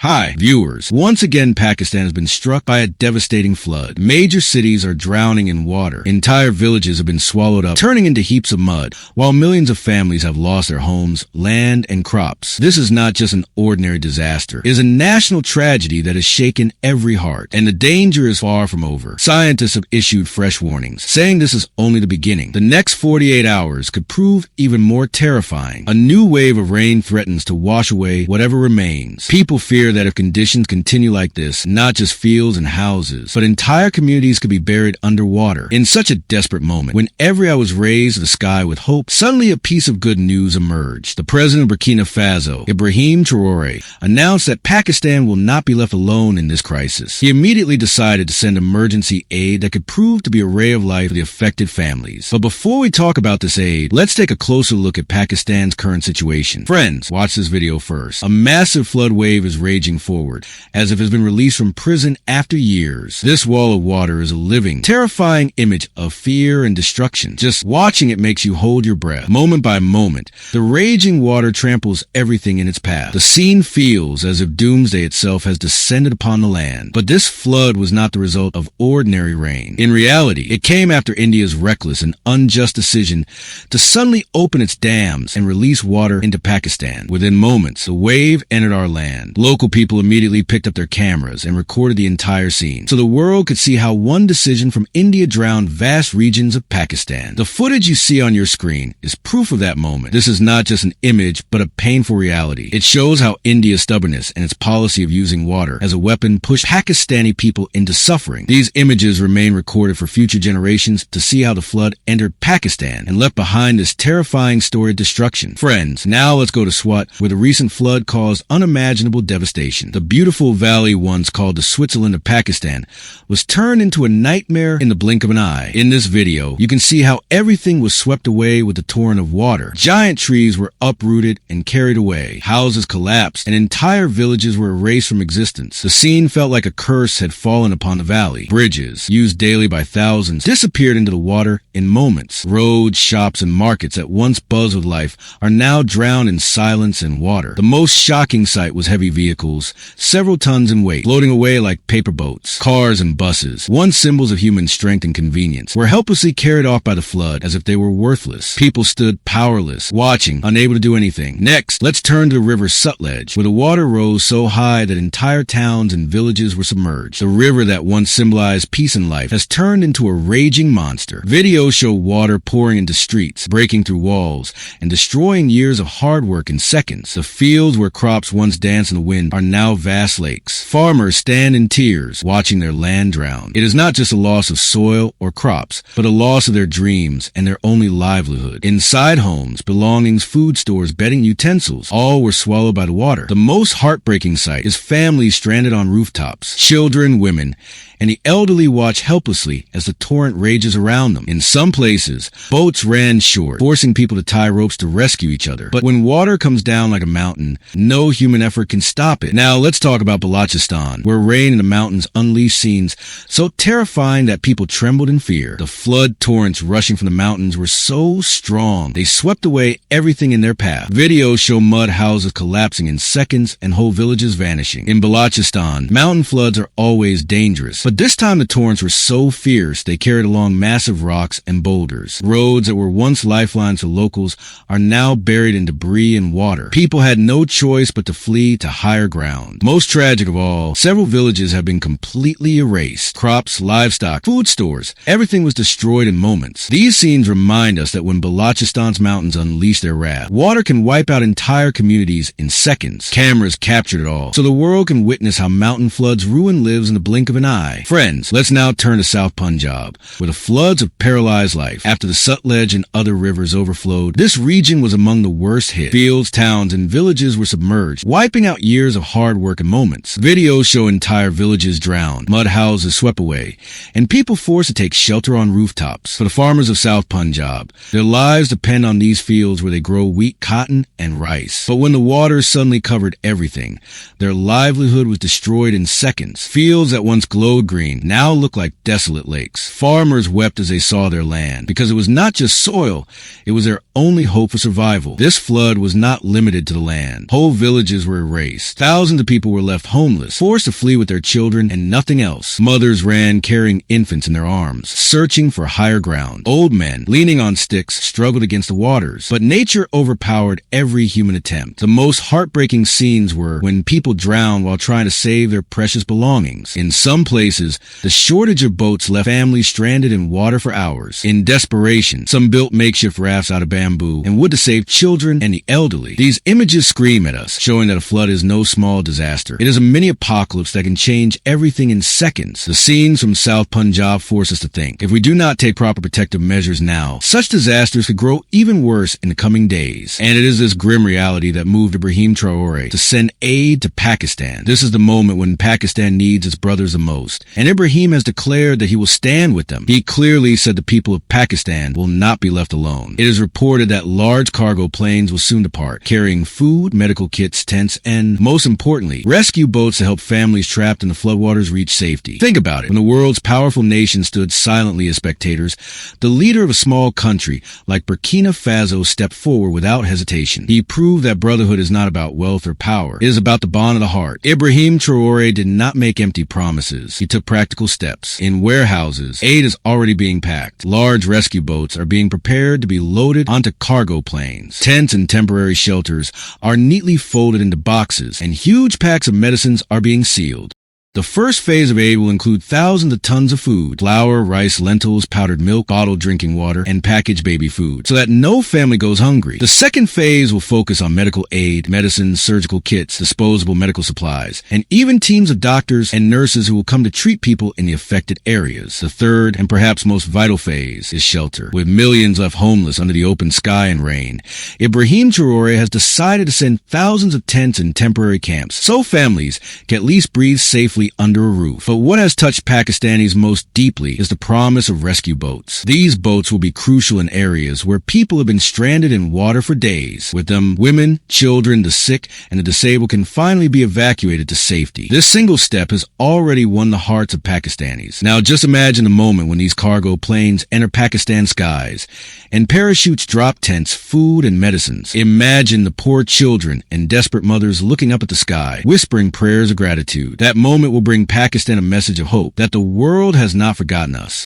Hi, viewers. Once again, Pakistan has been struck by a devastating flood. Major cities are drowning in water. Entire villages have been swallowed up, turning into heaps of mud, while millions of families have lost their homes, land, and crops. This is not just an ordinary disaster. It is a national tragedy that has shaken every heart, and the danger is far from over. Scientists have issued fresh warnings, saying this is only the beginning. The next 48 hours could prove even more terrifying. A new wave of rain threatens to wash away whatever remains. People fear that if conditions continue like this, not just fields and houses, but entire communities could be buried underwater. In such a desperate moment, when every eye was raised to the sky with hope, suddenly a piece of good news emerged. The president of Burkina Faso, Ibrahim Traoré, announced that Pakistan will not be left alone in this crisis. He immediately decided to send emergency aid that could prove to be a ray of light for the affected families. But before we talk about this aid, let's take a closer look at Pakistan's current situation. Friends, watch this video first. A massive flood wave is raging forward, as if it's been released from prison after years. This wall of water is a living, terrifying image of fear and destruction. Just watching it makes you hold your breath. Moment by moment, the raging water tramples everything in its path. The scene feels as if doomsday itself has descended upon the land. But this flood was not the result of ordinary rain. In reality, it came after India's reckless and unjust decision to suddenly open its dams and release water into Pakistan. Within moments, the wave entered our land. Local people immediately picked up their cameras and recorded the entire scene, so the world could see how one decision from India drowned vast regions of Pakistan. The footage you see on your screen is proof of that moment. This is not just an image, but a painful reality. It shows how India's stubbornness and its policy of using water as a weapon pushed Pakistani people into suffering. These images remain recorded for future generations to see how the flood entered Pakistan and left behind this terrifying story of destruction. Friends, now let's go to Swat, where the recent flood caused unimaginable devastation. The beautiful valley once called the Switzerland of Pakistan was turned into a nightmare in the blink of an eye. In this video, you can see how everything was swept away with the torrent of water. Giant trees were uprooted and carried away. Houses collapsed and entire villages were erased from existence. The scene felt like a curse had fallen upon the valley. Bridges, used daily by thousands, disappeared into the water in moments. Roads, shops, and markets that once buzzed with life are now drowned in silence and water. The most shocking sight was heavy vehicles, several tons in weight, floating away like paper boats. Cars and buses, once symbols of human strength and convenience, were helplessly carried off by the flood as if they were worthless. People stood powerless, watching, unable to do anything. Next, let's turn to the river Sutlej, where the water rose so high that entire towns and villages were submerged. The river that once symbolized peace and life has turned into a raging monster. Videos show water pouring into streets, breaking through walls, and destroying years of hard work in seconds. The fields where crops once danced in the wind are now vast lakes. Farmers stand in tears, watching their land drown. It is not just a loss of soil or crops, but a loss of their dreams and their only livelihood. Inside homes, belongings, food stores, bedding, utensils, all were swallowed by the water. The most heartbreaking sight is families stranded on rooftops. Children, women, and the elderly watch helplessly as the torrent rages around them. In some places, boats ran short, forcing people to tie ropes to rescue each other. But when water comes down like a mountain, no human effort can stop it. Now let's talk about Balochistan, where rain in the mountains unleashed scenes so terrifying that people trembled in fear. The flood torrents rushing from the mountains were so strong, they swept away everything in their path. Videos show mud houses collapsing in seconds and whole villages vanishing. In Balochistan, mountain floods are always dangerous, but this time the torrents were so fierce they carried along massive rocks and boulders. Roads that were once lifelines to locals are now buried in debris and water. People had no choice but to flee to higher ground. Most tragic of all, several villages have been completely erased. Crops, livestock, food stores, everything was destroyed in moments. These scenes remind us that when Balochistan's mountains unleash their wrath, water can wipe out entire communities in seconds. Cameras captured it all, so the world can witness how mountain floods ruin lives in the blink of an eye. Friends, let's now turn to South Punjab, where the floods have paralyzed life. After the Sutlej and other rivers overflowed, this region was among the worst hit. Fields, towns, and villages were submerged, wiping out years of hard work and moments. Videos show entire villages drowned, mud houses swept away, and people forced to take shelter on rooftops. For the farmers of South Punjab, their lives depend on these fields where they grow wheat, cotton, and rice. But when the waters suddenly covered everything, their livelihood was destroyed in seconds. Fields that once glowed green now looked like desolate lakes. Farmers wept as they saw their land, because it was not just soil, it was their only hope for survival. This flood was not limited to the land. Whole villages were erased. Thousands of people were left homeless, forced to flee with their children and nothing else. Mothers ran carrying infants in their arms, searching for higher ground. Old men, leaning on sticks, struggled against the waters. But nature overpowered every human attempt. The most heartbreaking scenes were when people drowned while trying to save their precious belongings. In some places, the shortage of boats left families stranded in water for hours. In desperation, some built makeshift rafts out of bamboo and wood to save children and the elderly. These images scream at us, showing that a flood is no small disaster. It is a mini apocalypse that can change everything in seconds. The scenes from South Punjab force us to think. If we do not take proper protective measures now, such disasters could grow even worse in the coming days. And it is this grim reality that moved Ibrahim Traoré to send aid to Pakistan. This is the moment when Pakistan needs its brothers the most. And Ibrahim has declared that he will stand with them. He clearly said the people of Pakistan will not be left alone. It is reported that large cargo planes will soon depart, carrying food, medical kits, tents, and, most importantly, rescue boats to help families trapped in the floodwaters reach safety. Think about it. When the world's powerful nations stood silently as spectators, the leader of a small country like Burkina Faso stepped forward without hesitation. He proved that brotherhood is not about wealth or power. It is about the bond of the heart. Ibrahim Traoré did not make empty promises. He took practical steps. In warehouses, aid is already being packed. Large rescue boats are being prepared to be loaded onto cargo planes. Tents and temporary shelters are neatly folded into boxes, and huge packs of medicines are being sealed. The first phase of aid will include thousands of tons of food, flour, rice, lentils, powdered milk, bottled drinking water, and packaged baby food, so that no family goes hungry. The second phase will focus on medical aid, medicines, surgical kits, disposable medical supplies, and even teams of doctors and nurses who will come to treat people in the affected areas. The third, and perhaps most vital phase, is shelter. With millions left homeless under the open sky and rain, Ibrahim Traoré has decided to send thousands of tents and temporary camps, so families can at least breathe safely under a roof. But what has touched Pakistanis most deeply is the promise of rescue boats. These boats will be crucial in areas where people have been stranded in water for days. With them, women, children, the sick, and the disabled can finally be evacuated to safety. This single step has already won the hearts of Pakistanis. Now just imagine the moment when these cargo planes enter Pakistan skies and parachutes drop tents, food, and medicines. Imagine the poor children and desperate mothers looking up at the sky, whispering prayers of gratitude. That moment will bring Pakistan a message of hope that the world has not forgotten us.